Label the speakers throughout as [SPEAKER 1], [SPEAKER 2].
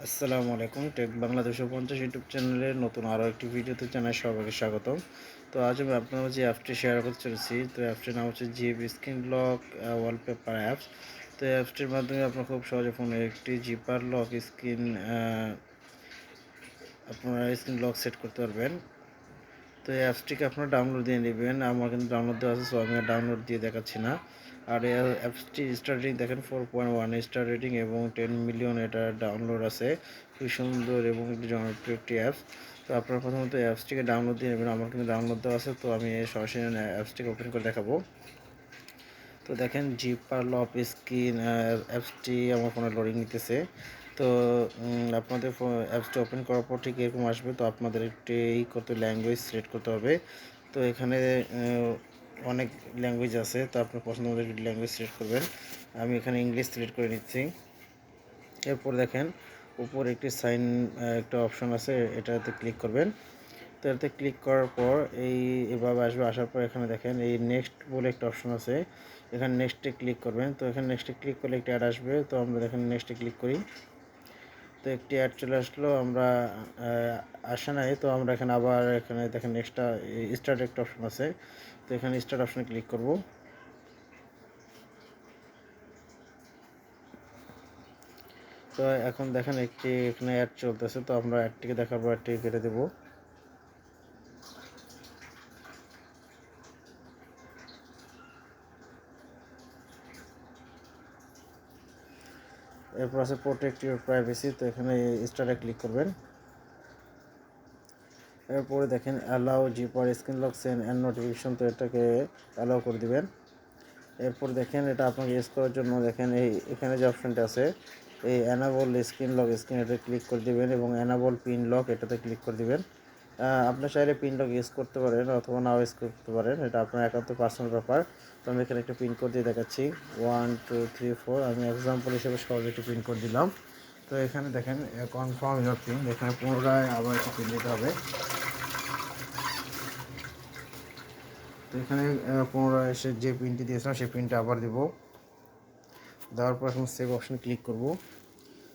[SPEAKER 1] আসসালামু আলাইকুম। Take Bangla ২৫০ YouTube চ্যানেলের নতুন আরও একটি ভিডিওতে জানাই সবাইকে স্বাগতম। তো আজ আমি আপনার মাঝে অ্যাপসটি শেয়ার করতে চলেছি। তো অ্যাপসটির নাম হচ্ছে zip screen lock wallpaper apps. তো এই অ্যাপসটির মাধ্যমে আপনারা খুব সহজে ফোনে একটি জিপার লক স্ক্রিন আপনারা স্ক্রিন লক সেট করতে পারবেন। তো এই অ্যাপসটিকে আপনারা ডাউনলোড দিয়ে নেবেন। আমার কিন্তু ডাউনলোড দেওয়া আছে, সো আমি ডাউনলোড দিয়ে দেখাচ্ছি না। আর এই অ্যাপসটির স্টার রেটিং দেখেন 4.1 স্টার রেটিং এবং 10 মিলিয়ন এটা ডাউনলোড আছে। খুবই সুন্দর এবং একটি জনপ্রিয় একটি অ্যাপস। তো আপনারা প্রথমত এই অ্যাপসটিকে ডাউনলোড দিয়ে নেবেন। আমার কিন্তু ডাউনলোড দেওয়া আছে, তো আমি সরাসরি অ্যাপসটিকে ওপেন করে দেখাবো। তো দেখেন জিপার লক স্ক্রিন অ্যাপসটি আমার ফোনে লোডিং নিতেছে। তো আপনাদের অ্যাপসটি ওপেন করার পর ঠিক এরকম আসবে। তো আপনাদের একটি করতে ল্যাঙ্গুয়েজ সিলেক্ট করতে হবে। তো এখানে অনেক ল্যাঙ্গুয়েজ আছে, তো আপনার পছন্দ মতো একটি ল্যাঙ্গুয়েজ সিলেক্ট করবেন। আমি এখানে ইংলিশ সিলেক্ট করে নিচ্ছি। এরপর দেখেন উপরে একটি সাইন একটা অপশন আছে, এটাতে ক্লিক করবেন। তো এটাতে ক্লিক করার পর এভাবে আসবে। আসার পর এখানে দেখেন এই নেক্সট বলে একটা অপশন আছে, এখানে নেক্সটে ক্লিক করবেন। তো এখানে নেক্সটে ক্লিক করলে একটি অ্যাড আসবে, তো আমরা দেখেন নেক্সটে ক্লিক করি। তো একটি অ্যাড চলে আসলো, আমরা আসে নাই, তো আমরা এখানে আবার এখানে দেখেন নেক্সটটা স্টার্ট একটা অপশন আছে, তো এখানে স্টার্ট অপশনে ক্লিক করব। তো এখন দেখেন একটি এখানে অ্যাড চলতেছে, তো আমরা অ্যাডটিকে দেখার পর অ্যাডটিকে কেটে দেবো। এরপর আছে প্রোটেক্ট ইউর প্রাইভেসি, তো এখানে স্টারে ক্লিক করবেন। এরপরে দেখেন allow zipper screen lock send and notification, তো এটাকে অ্যালাউ করে দিবেন। এরপর দেখেন এটা আপনাকে ইউজ করার জন্য দেখেন এখানে যে অপশানটা আছে এই অ্যানাবল স্ক্রিন লক এটাতে ক্লিক করে দিবেন এবং অ্যানাবল পিন লক এটাতে ক্লিক করে দিবেন। আপনি চাইলে পিন লক ইউজ করতে পারেন অথবা নাও ইউজ করতে পারেন, এটা আপনার একান্ত পার্সোনাল ব্যাপার। তো আমি এখানে একটা পিন কোড দিয়ে দেখাচ্ছি 1 2 3 4। আমি এক্সাম্পল হিসেবে সহজে একটি পিন কোড দিলাম। তো এখানে দেখেন কনফার্ম ইউর পিন, এখানে পুনরায় আবার একটি পিন দিতে হবে। তো এখানে পুনরায় এসে যে পিনটি দিয়েছিলাম সেই পিনটা আবার দিব। দেওয়ার পর এখন সেভ অপশানে ক্লিক করব।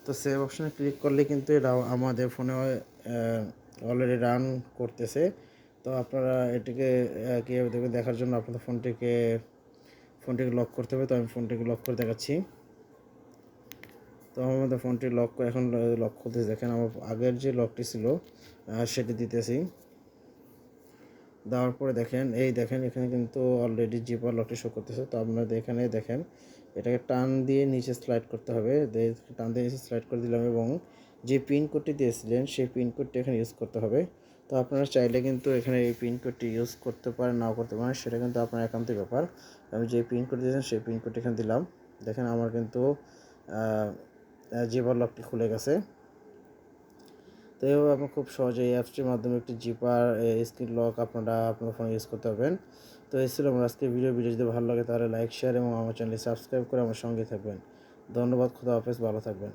[SPEAKER 1] তো সেভ অপশানে ক্লিক করলে কিন্তু এটা আমাদের ফোনে অলরেডি রান করতেছে। তো আপনারা এটিকে কীভাবে দেবেন দেখার জন্য আপনাদের ফোনটিকে লক করতে হবে। তো আমি ফোনটিকে লক করে দেখাচ্ছি। তো আমাদের ফোনটি এখন লক করতেছে। দেখেন আমার আগের যে লকটি ছিল সেটি দিতেছি। দেওয়ার পরে দেখেন এখানে কিন্তু অলরেডি জিপার লকটি শো করতেছে। তো আপনাদের এখানে দেখেন এটাকে টান দিয়ে নিচে স্লাইড করতে হবে। টান দিয়ে নিচে স্লাইড করে দিলাম এবং যে পিন কোডটি দিয়েছিলেন সেই পিন কোডটি এখানে ইউজ করতে হবে। তো আপনারা চাইলে কিন্তু এখানে এই পিন কোডটি ইউজ করতে পারেন, নাও করতে পারেন, সেটা কিন্তু আপনার একান্তই ব্যাপার। আমি যে পিন কোড দিয়েছেন সেই পিন কোডটি এখানে দিলাম। দেখেন আমার কিন্তু জিপার লকটি খুলে গেছে। তো এইভাবে আপনি খুব সহজে এই অ্যাপসটির মাধ্যমে একটি জিপার স্ক্রিন লক আপনারা আপনার ফোনে ইউজ করতে পারবেন। তো এই ছিল আমার আজকে ভিডিও যদি ভালো লাগে তাহলে লাইক শেয়ার এবং আমার চ্যানেলটি সাবস্ক্রাইব করে আমার সঙ্গে থাকবেন। ধন্যবাদ, খুদা হাফেজ, ভালো থাকবেন।